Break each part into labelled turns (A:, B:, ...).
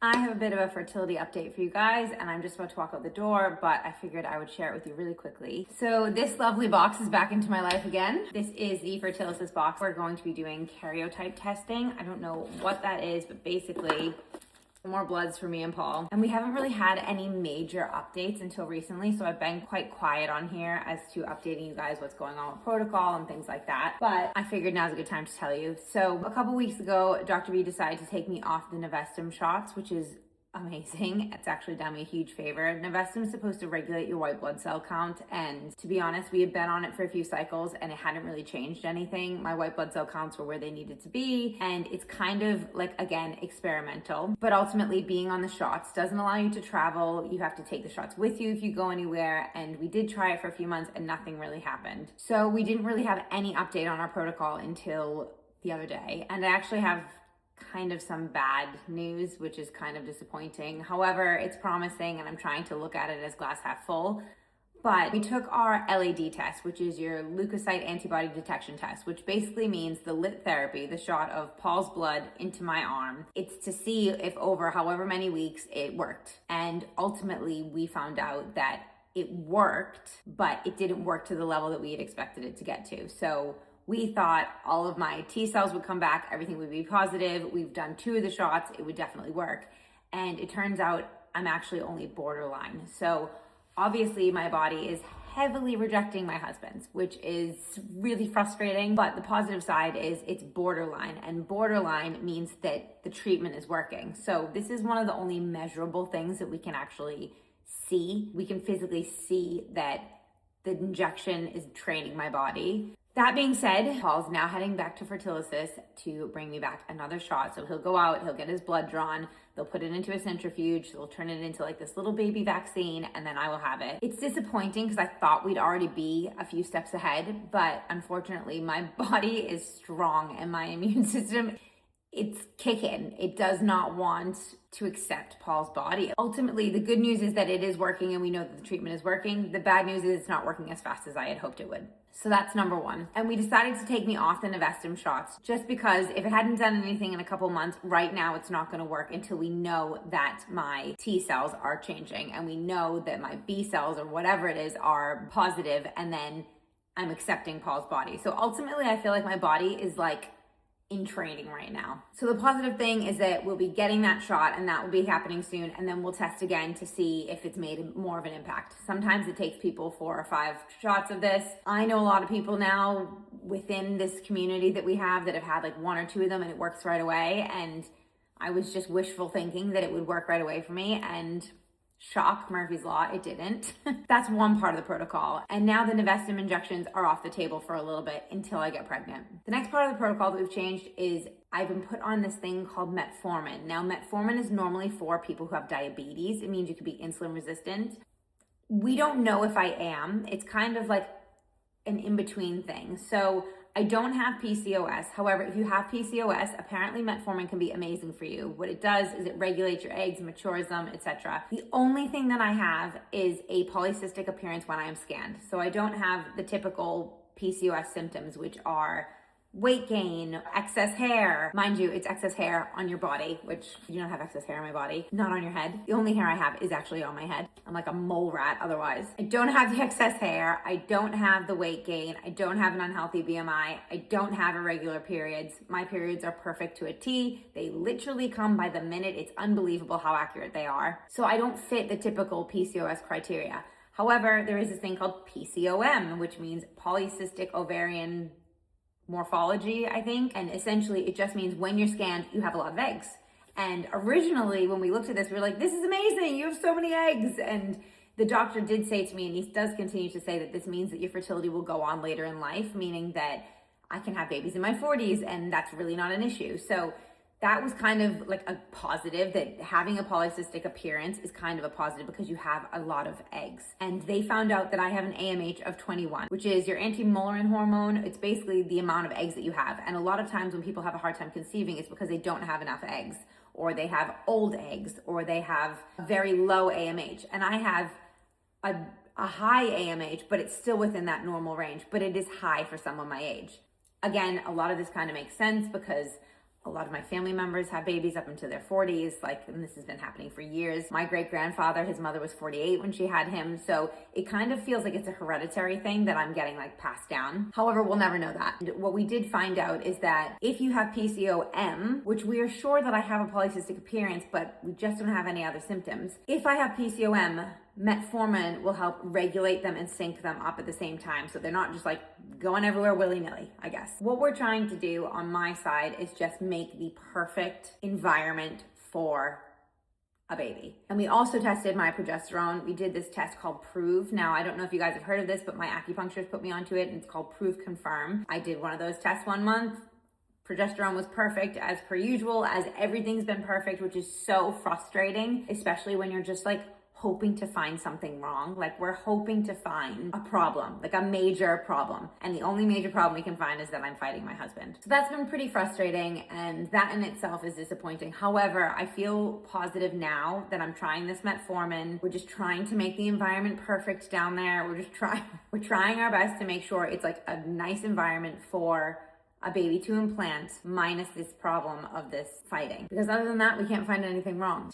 A: I have a bit of a fertility update for you guys, and I'm just about to walk out the door, but I figured I would share it with you really quickly. So this lovely box is back into my life again. This is the Fertility box. We're going to be doing karyotype testing. I don't know what that is, but basically more bloods for me and Paul. And we haven't really had any major updates until recently, so I've been quite quiet on here as to updating you guys what's going on with protocol and things like that. But I figured now's a good time to tell you. So a couple weeks ago, Dr. B decided to take me off the Metformin shots, which is amazing. It's actually done me a huge favor. Metformin is supposed to regulate your white blood cell count, and to be honest, we had been on it for a few cycles and it hadn't really changed anything. My white blood cell counts were where they needed to be, and it's kind of like, again, experimental. But ultimately, being on the shots doesn't allow you to travel. You have to take the shots with you if you go anywhere, and we did try it for a few months and nothing really happened. So we didn't really have any update on our protocol until the other day, and I actually have kind of some bad news, which is kind of disappointing. However, it's promising and I'm trying to look at it as glass half full. But we took our LAD test, which is your leukocyte antibody detection test, which basically means the lit therapy, the shot of Paul's blood into my arm. It's to see if over however many weeks it worked. And ultimately we found out that it worked, but it didn't work to the level that we had expected it to get to. So we thought all of my T cells would come back, everything would be positive. We've done 2 of the shots, it would definitely work. And it turns out I'm actually only borderline. So obviously my body is heavily rejecting my husband's, which is really frustrating. But the positive side is it's borderline, and borderline means that the treatment is working. So this is one of the only measurable things that we can actually see. We can physically see that the injection is training my body. That being said, Paul's now heading back to Fertility to bring me back another shot. So he'll go out, he'll get his blood drawn, they'll put it into a centrifuge, they'll turn it into like this little baby vaccine, and then I will have it. It's disappointing because I thought we'd already be a few steps ahead, but unfortunately my body is strong and my immune system, it's kicking. It does not want to accept Paul's body. Ultimately, the good news is that it is working and we know that the treatment is working. The bad news is it's not working as fast as I had hoped it would. So that's number one. And we decided to take me off the Metformin shots just because if it hadn't done anything in a couple months, right now it's not going to work until we know that my T cells are changing and we know that my B cells or whatever it is are positive, and then I'm accepting Paul's body. So ultimately, I feel like my body is like in training right now. So the positive thing is that we'll be getting that shot and that will be happening soon, and then we'll test again to see if it's made more of an impact. Sometimes it takes people 4 or 5 shots of this. I know a lot of people now within this community that we have that have had like 1 or 2 of them and it works right away, and I was just wishful thinking that it would work right away for me, and shock, Murphy's Law, it didn't. That's one part of the protocol. And now the Metformin injections are off the table for a little bit until I get pregnant. The next part of the protocol that we've changed is I've been put on this thing called Metformin. Now, Metformin is normally for people who have diabetes. It means you could be insulin resistant. We don't know if I am. It's kind of like an in-between thing. So I don't have PCOS. However, if you have PCOS, apparently Metformin can be amazing for you. What it does is it regulates your eggs, matures them, etc. The only thing that I have is a polycystic appearance when I am scanned. So I don't have the typical PCOS symptoms, which are weight gain, excess hair. Mind you, it's excess hair on your body, which I do not have excess hair on my body, not on your head. The only hair I have is actually on my head. I'm like a mole rat otherwise. I don't have the excess hair. I don't have the weight gain. I don't have an unhealthy BMI. I don't have irregular periods. My periods are perfect to a T. They literally come by the minute. It's unbelievable how accurate they are. So I don't fit the typical PCOS criteria. However, there is this thing called PCOM, which means polycystic ovarian morphology, I think. And essentially it just means when you're scanned, you have a lot of eggs. And originally when we looked at this, we were like, this is amazing. You have so many eggs. And the doctor did say to me, and he does continue to say, that this means that your fertility will go on later in life, meaning that I can have babies in my 40s and that's really not an issue. So that was kind of like a positive, that having a polycystic appearance is kind of a positive because you have a lot of eggs. And they found out that I have an AMH of 21, which is your anti-Mullerian hormone. It's basically the amount of eggs that you have. And a lot of times when people have a hard time conceiving, it's because they don't have enough eggs, or they have old eggs, or they have very low AMH. And I have a high AMH, but it's still within that normal range, but it is high for someone my age. Again, a lot of this kind of makes sense because A lot of my family members have babies up into their 40s, and this has been happening for years. My great-grandfather, his mother was 48 when she had him. So it kind of feels like it's a hereditary thing that I'm getting passed down. However, we'll never know that. And what we did find out is that if you have PCOM, which we are sure that I have a polycystic appearance, but we just don't have any other symptoms. If I have PCOM, metformin will help regulate them and sync them up at the same time. So they're not just going everywhere willy-nilly, I guess. What we're trying to do on my side is just make the perfect environment for a baby. And we also tested my progesterone. We did this test called Prove. Now, I don't know if you guys have heard of this, but my acupuncturist put me onto it, and it's called Prove Confirm. I did one of those tests 1 month. Progesterone was perfect as per usual, as everything's been perfect, which is so frustrating, especially when you're just hoping to find something wrong. We're hoping to find a problem, a major problem. And the only major problem we can find is that I'm fighting my husband. So that's been pretty frustrating, and that in itself is disappointing. However, I feel positive now that I'm trying this metformin. We're just trying to make the environment perfect down there. We're trying our best to make sure it's a nice environment for a baby to implant, minus this problem of this fighting. Because other than that, we can't find anything wrong.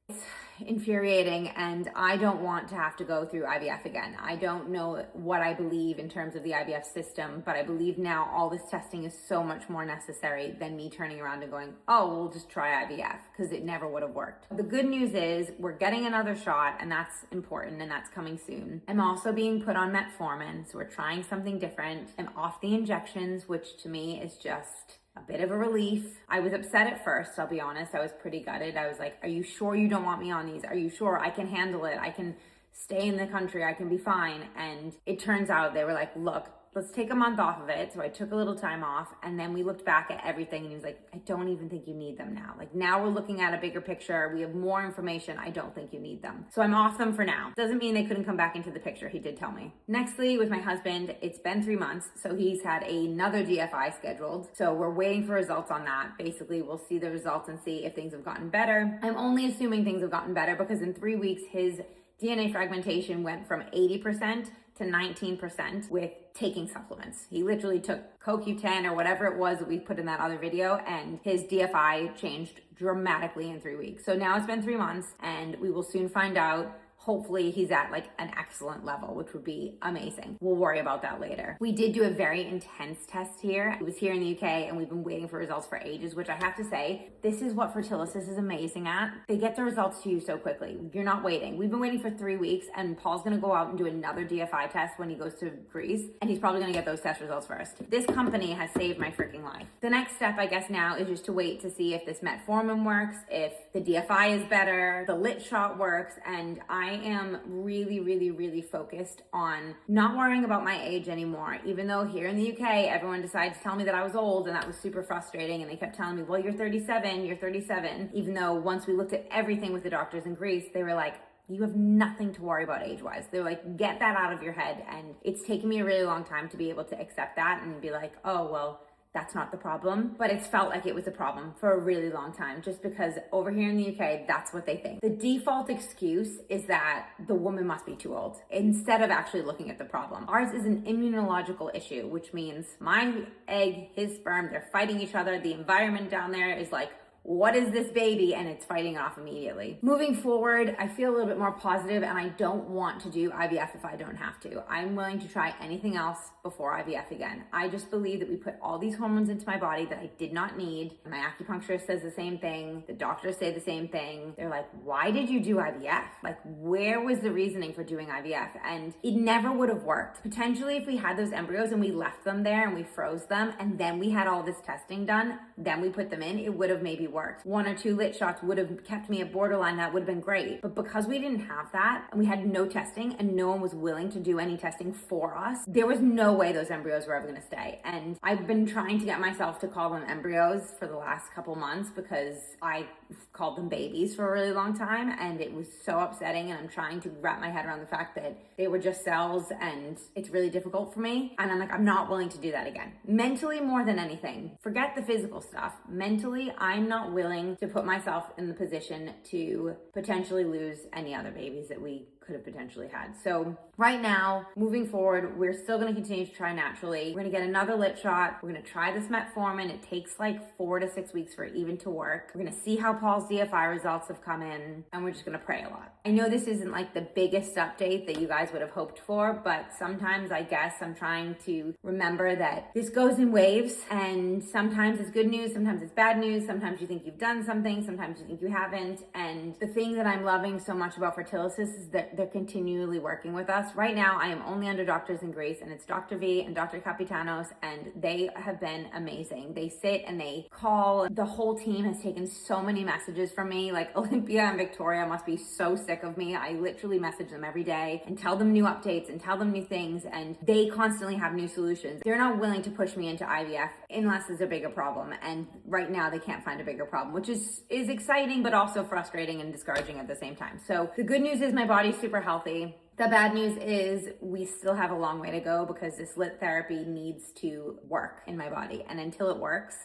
A: It's infuriating, and I don't want to have to go through IVF again. I don't know what I believe in terms of the IVF system, but I believe now all this testing is so much more necessary than me turning around and going, oh, we'll just try IVF, because it never would have worked. The good news is we're getting another shot, and that's important, and that's coming soon. I'm also being put on metformin, so we're trying something different. I'm off the injections, which to me is just a bit of a relief. I was upset at first, I'll be honest. I was pretty gutted. I was like, are you sure you don't want me on these? Are you sure I can handle it? I can stay in the country. I can be fine. And it turns out they were like, look, let's take a month off of it. So I took a little time off, and then we looked back at everything, and he was like, I don't even think you need them now. Now we're looking at a bigger picture. We have more information. I don't think you need them. So I'm off them for now. Doesn't mean they couldn't come back into the picture. He did tell me. Nextly, with my husband, it's been 3 months. So he's had another DFI scheduled. So we're waiting for results on that. Basically, we'll see the results and see if things have gotten better. I'm only assuming things have gotten better because in 3 weeks, his DNA fragmentation went from 80% to 19% with taking supplements. He literally took CoQ10 or whatever it was that we put in that other video, and his DFI changed dramatically in 3 weeks. So now it's been 3 months, and we will soon find out. Hopefully he's at an excellent level, which would be amazing. We'll worry about that later. We did do a very intense test here. It was here in the UK, and we've been waiting for results for ages, which I have to say, this is what Fertility is amazing at. They get the results to you so quickly. You're not waiting. We've been waiting for 3 weeks, and Paul's gonna go out and do another DFI test when he goes to Greece, and he's probably gonna get those test results first. This company has saved my freaking life. The next step, I guess now, is just to wait to see if this metformin works, if the DFI is better, the lit shot works, and I am really focused on not worrying about my age anymore. Even though here in the UK, everyone decided to tell me that I was old, and that was super frustrating. And they kept telling me, well, you're 37, you're 37. Even though once we looked at everything with the doctors in Greece, they were like, you have nothing to worry about age-wise. They're like, get that out of your head. And it's taken me a really long time to be able to accept that and be like, oh, well, that's not the problem. But it's felt like it was a problem for a really long time, just because over here in the UK, that's what they think. The default excuse is that the woman must be too old, instead of actually looking at the problem. Ours is an immunological issue, which means my egg, his sperm, they're fighting each other. The environment down there is like, what is this baby? And it's fighting off immediately. Moving forward, I feel a little bit more positive, and I don't want to do IVF if I don't have to. I'm willing to try anything else before IVF again. I just believe that we put all these hormones into my body that I did not need. My acupuncturist says the same thing. The doctors say the same thing. They're like, why did you do IVF? Where was the reasoning for doing IVF? And it never would have worked. Potentially, if we had those embryos and we left them there and we froze them, and then we had all this testing done, then we put them in, it would have maybe worked. 1 or 2 lit shots would have kept me at borderline. That would have been great. But because we didn't have that, and we had no testing, and no one was willing to do any testing for us, there was no way those embryos were ever going to stay. And I've been trying to get myself to call them embryos for the last couple months, because I called them babies for a really long time, and it was so upsetting. And I'm trying to wrap my head around the fact that they were just cells, and it's really difficult for me. And I'm like, I'm not willing to do that again. Mentally, more than anything. Forget the physical stuff. Mentally, I'm not willing to put myself in the position to potentially lose any other babies that we could have potentially had. So right now, moving forward, we're still going to continue to try naturally. We're going to get another lit shot. We're going to try this metformin. It takes like 4 to 6 weeks for it even to work. We're going to see how Paul's DFI results have come in, and we're just going to pray a lot. I know this isn't like the biggest update that you guys would have hoped for, but sometimes I guess I'm trying to remember that this goes in waves, and sometimes it's good news, sometimes it's bad news, sometimes you think you've done something, sometimes you think you haven't. And the thing that I'm loving so much about Fertility is that they're continually working with us. Right now, I am only under Doctors in Grace, and it's Dr. V and Dr. Capitanos, and they have been amazing. They sit and they call. The whole team has taken so many messages from me. Like Olympia and Victoria must be so sick of me. I literally message them every day and tell them new updates and tell them new things, and they constantly have new solutions. They're not willing to push me into IVF unless there's a bigger problem, and right now they can't find a bigger problem, which is exciting but also frustrating and discouraging at the same time. So the good news is my body's super healthy. The bad news is we still have a long way to go because this lit therapy needs to work in my body, and until it works,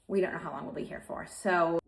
A: we don't know how long we'll be here for. So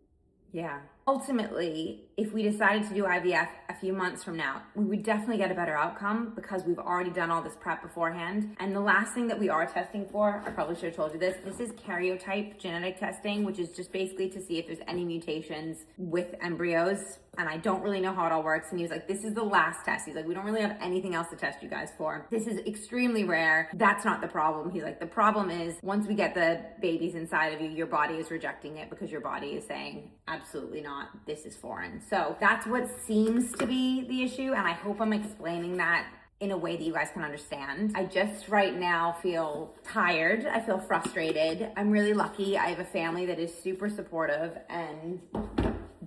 A: yeah. Ultimately, if we decided to do IVF a few months from now, we would definitely get a better outcome because we've already done all this prep beforehand. And the last thing that we are testing for, I probably should have told you this is karyotype genetic testing, which is just basically to see if there's any mutations with embryos. And I don't really know how it all works. And he was like, this is the last test. He's like, we don't really have anything else to test you guys for. This is extremely rare. That's not the problem. He's like, the problem is once we get the babies inside of you, your body is rejecting it because your body is saying, absolutely not. This is foreign. So that's what seems to be the issue. And I hope I'm explaining that in a way that you guys can understand. I just right now feel tired. I feel frustrated. I'm really lucky. I have a family that is super supportive, and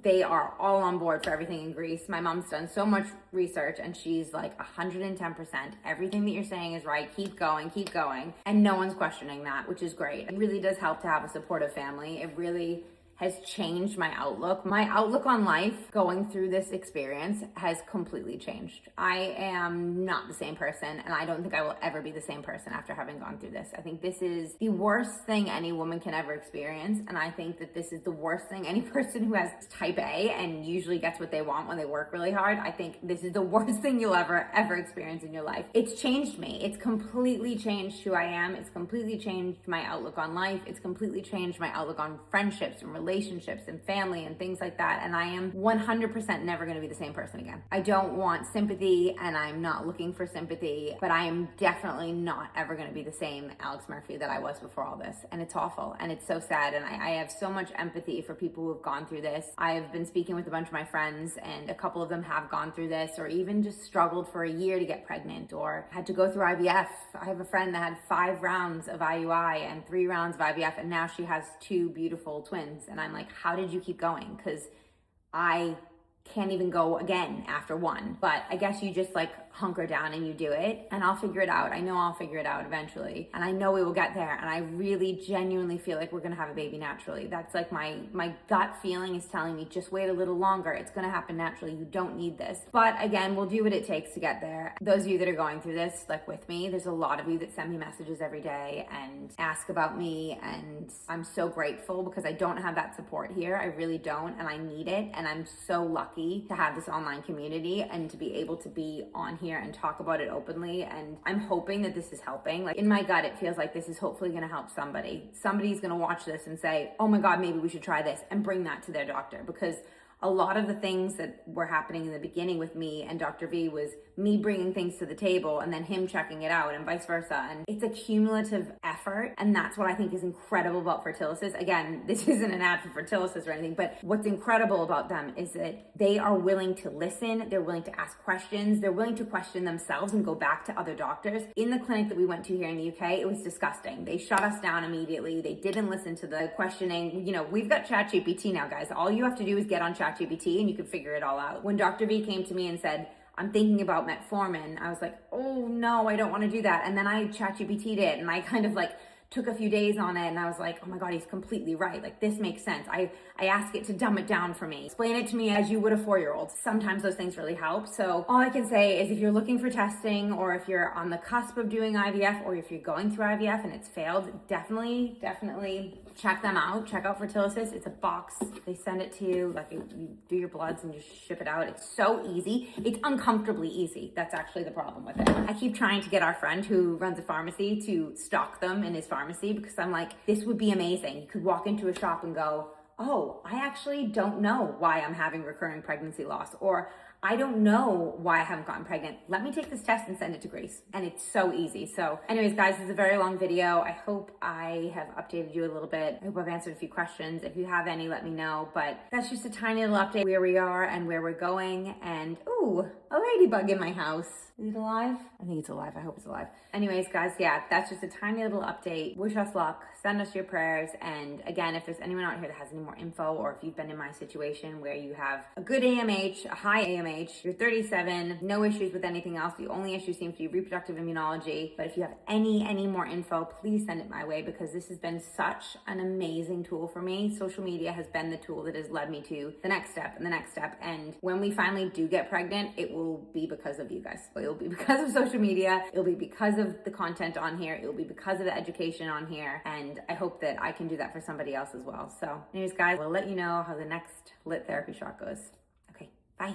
A: they are all on board for everything in Greece. My mom's done so much research and she's like 110%. Everything that you're saying is right. Keep going, keep going. And no one's questioning that, which is great. It really does help to have a supportive family. It really has changed my outlook. My outlook on life going through this experience has completely changed. I am not the same person, and I don't think I will ever be the same person after having gone through this. I think this is the worst thing any woman can ever experience, and I think that this is the worst thing any person who has type A and usually gets what they want when they work really hard, I think this is the worst thing you'll ever experience in your life. It's changed me. It's completely changed who I am. It's completely changed my outlook on life. It's completely changed my outlook on friendships and relationships and family and things like that. And I am 100% never going to be the same person again. I don't want sympathy, and I'm not looking for sympathy, but I am definitely not ever going to be the same Alex Murphy that I was before all this. And it's awful and it's so sad. And I have so much empathy for people who have gone through this. I've been speaking with a bunch of my friends, and a couple of them have gone through this, or even just struggled for a year to get pregnant, or had to go through IVF. I have a friend that had 5 rounds of IUI and 3 rounds of IVF, and now she has 2 beautiful twins. And I'm like, how did you keep going? Because I can't even go again after 1. But I guess you just like hunker down and you do it, and I'll figure it out. I know I'll figure it out eventually, and I know we will get there. And I really genuinely feel like we're gonna have a baby naturally. That's like my gut feeling is telling me, just wait a little longer. It's gonna happen naturally. You don't need this. But again, we'll do what it takes to get there. Those of you that are going through this, like with me, there's a lot of you that send me messages every day and ask about me, and I'm so grateful because I don't have that support here. I really don't, and I need it. And I'm so lucky to have this online community and to be able to be on here and talk about it openly. And I'm hoping that this is helping. Like in my gut, it feels like this is hopefully going to help somebody. Somebody's going to watch this and say, oh my God, maybe we should try this, and bring that to their doctor. Because a lot of the things that were happening in the beginning with me and Dr. V was me bringing things to the table and then him checking it out, and vice versa. And it's a cumulative effort. And that's what I think is incredible about Fertility. Again, this isn't an ad for Fertility or anything, but what's incredible about them is that they are willing to listen. They're willing to ask questions. They're willing to question themselves and go back to other doctors. In the clinic that we went to here in the UK, it was disgusting. They shut us down immediately. They didn't listen to the questioning. You know, we've got ChatGPT now, guys. All you have to do is get on ChatGPT and you can figure it all out. When Dr. V came to me and said, I'm thinking about metformin, I was like, oh no, I don't want to do that. And then I ChatGPT'd it, and I kind of like took a few days on it and I was like, oh my God, he's completely right. Like, this makes sense. I ask it to dumb it down for me. Explain it to me as you would a 4-year-old. Sometimes those things really help. So all I can say is if you're looking for testing, or if you're on the cusp of doing IVF, or if you're going through IVF and it's failed, definitely check them out. Check out Fertility. It's a box. They send it to you, like you do your bloods and just ship it out. It's so easy. It's uncomfortably easy. That's actually the problem with it. I keep trying to get our friend who runs a pharmacy to stock them in his pharmacy, because I'm like, this would be amazing. You could walk into a shop and go, oh, I actually don't know why I'm having recurring pregnancy loss, or I don't know why I haven't gotten pregnant. Let me take this test and send it to Grace. And it's so easy. So anyways, guys, this is a very long video. I hope I have updated you a little bit. I hope I've answered a few questions. If you have any, let me know. But that's just a tiny little update where we are and where we're going. And ooh, a ladybug in my house. Is it alive? I think it's alive. I hope it's alive. Anyways, guys, yeah, that's just a tiny little update. Wish us luck. Send us your prayers. And again, if there's anyone out here that has any more info, or if you've been in my situation where you have a good AMH, a high AMH, you're 37, no issues with anything else. The only issue seems to be reproductive immunology. But if you have any more info, please send it my way, because this has been such an amazing tool for me. Social media has been the tool that has led me to the next step and the next step. And when we finally do get pregnant, it will be because of you guys. It'll be because of social media. It'll be because of the content on here. It'll be because of the education on here. And I hope that I can do that for somebody else as well. So anyways, guys, we'll let you know how the next lit therapy shot goes. Okay, bye.